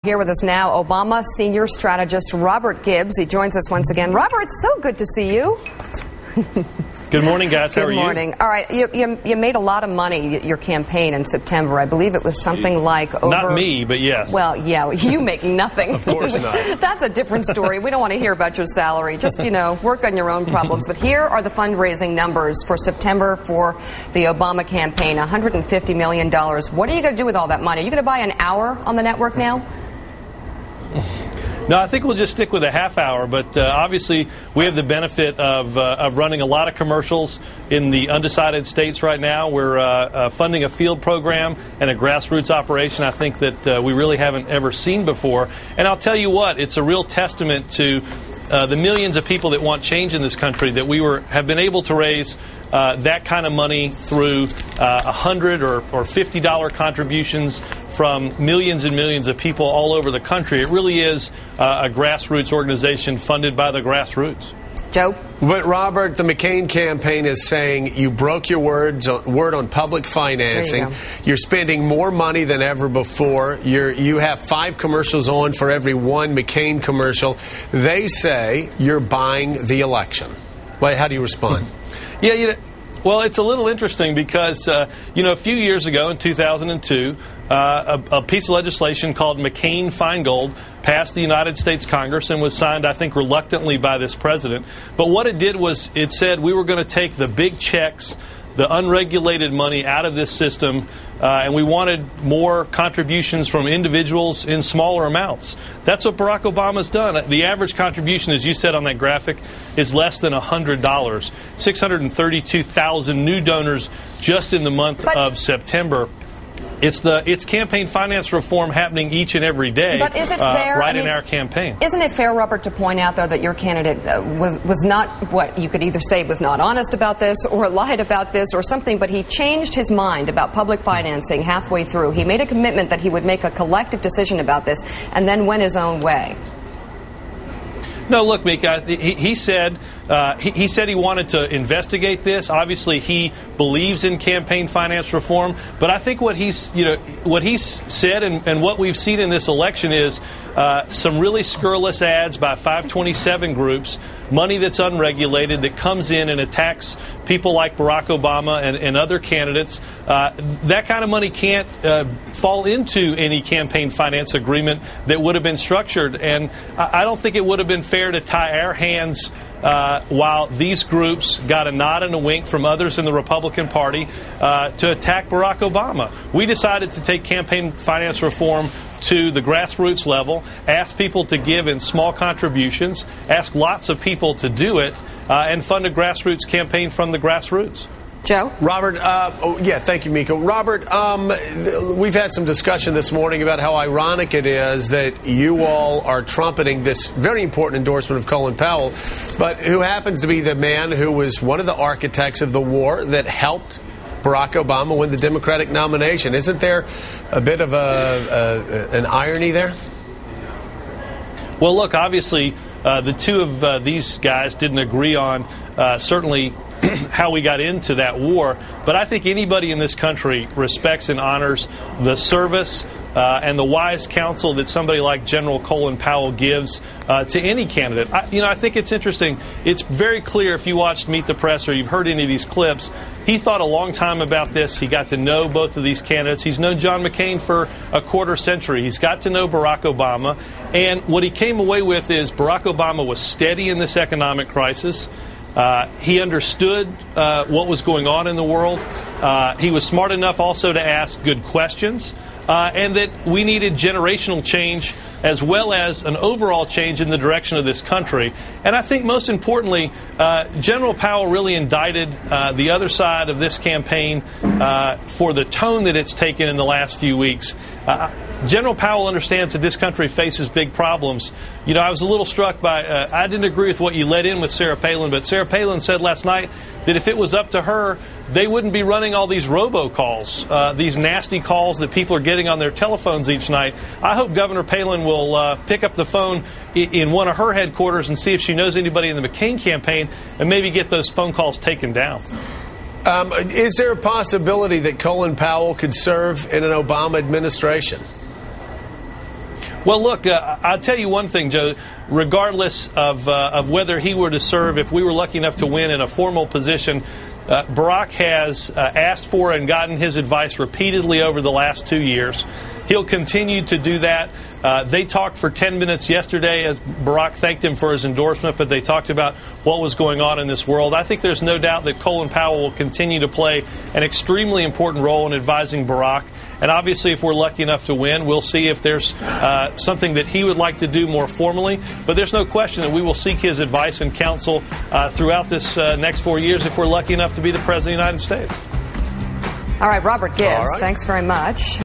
Here with us now, Obama senior strategist Robert Gibbs. He joins us once again. Robert, it's so good to see you. Good morning, guys. How are you? Good morning. All right, you made a lot of money, your campaign in September. I believe it was something like over... Not me, but yes. Well, yeah, you make nothing. Of course not. That's a different story. We don't want to hear about your salary. Just, work on your own problems. But here are the fundraising numbers for September for the Obama campaign, $150 million. What are you going to do with all that money? Are you going to buy an hour on the network now? No, I think we'll just stick with a half hour, but obviously we have the benefit of running a lot of commercials in the undecided states right now. We're funding a field program and a grassroots operation I think that we really haven't ever seen before. And I'll tell you what, it's a real testament to the millions of people that want change in this country that we have been able to raise that kind of money through $100 or $50 contributions from millions and millions of people all over the country. It really is a grassroots organization funded by the grassroots. Joe? But, Robert, the McCain campaign is saying you broke your word on public financing. You're spending more money than ever before. You have 5 commercials on for every one McCain commercial. They say you're buying the election. Wait, how do you respond? Yeah, well, it's a little interesting because, a few years ago in 2002, a piece of legislation called McCain-Feingold passed the United States Congress and was signed, I think, reluctantly by this president. But what it did was it said we were going to take the big checks, the unregulated money out of this system, and we wanted more contributions from individuals in smaller amounts. That's what Barack Obama's done. The average contribution, as you said on that graphic, is less than $100. 632,000 new donors just in the month of September. It's campaign finance reform happening each and every day. But is it fair? In our campaign. Isn't it fair, Robert, to point out, though, that your candidate was not what you could either say was not honest about this or lied about this or something, but he changed his mind about public financing halfway through. He made a commitment that he would make a collective decision about this and then went his own way. No, look, Mika, he said he wanted to investigate this. Obviously, he believes in campaign finance reform. But I think what he's said and what we've seen in this election is some really scurrilous ads by 527 groups, money that's unregulated that comes in and attacks people like Barack Obama and other candidates. That kind of money can't fall into any campaign finance agreement that would have been structured. And I don't think it would have been fair to tie our hands while these groups got a nod and a wink from others in the Republican Party to attack Barack Obama. We decided to take campaign finance reform to the grassroots level, ask people to give in small contributions, ask lots of people to do it, and fund a grassroots campaign from the grassroots. Joe? Robert, thank you, Mika. Robert, we've had some discussion this morning about how ironic it is that you all are trumpeting this very important endorsement of Colin Powell, but who happens to be the man who was one of the architects of the war that helped Barack Obama win the Democratic nomination. Isn't there a bit of an irony there? Well, look, obviously, the two of these guys didn't agree on certainly how we got into that war. But I think anybody in this country respects and honors the service and the wise counsel that somebody like General Colin Powell gives to any candidate. I think it's interesting. It's very clear if you watched Meet the Press or you've heard any of these clips, he thought a long time about this. He got to know both of these candidates. He's known John McCain for a quarter century. He's got to know Barack Obama. And what he came away with is Barack Obama was steady in this economic crisis. He understood what was going on in the world. He was smart enough also to ask good questions, and that we needed generational change as well as an overall change in the direction of this country. And I think most importantly, General Powell really indicted the other side of this campaign for the tone that it's taken in the last few weeks. General Powell understands that this country faces big problems. I was a little struck by, I didn't agree with what you let in with Sarah Palin, but Sarah Palin said last night that if it was up to her, they wouldn't be running all these robocalls, these nasty calls that people are getting on their telephones each night. I hope Governor Palin will pick up the phone in one of her headquarters and see if she knows anybody in the McCain campaign and maybe get those phone calls taken down. Is there a possibility that Colin Powell could serve in an Obama administration? Well, look, I'll tell you one thing, Joe. Regardless of whether he were to serve, if we were lucky enough to win in a formal position, Barack has asked for and gotten his advice repeatedly over the last 2 years. He'll continue to do that. They talked for 10 minutes yesterday as Barack thanked him for his endorsement, but they talked about what was going on in this world. I think there's no doubt that Colin Powell will continue to play an extremely important role in advising Barack. And obviously, if we're lucky enough to win, we'll see if there's something that he would like to do more formally. But there's no question that we will seek his advice and counsel throughout this next 4 years if we're lucky enough to be the President of the United States. All right, Robert Gibbs, All right. thanks very much.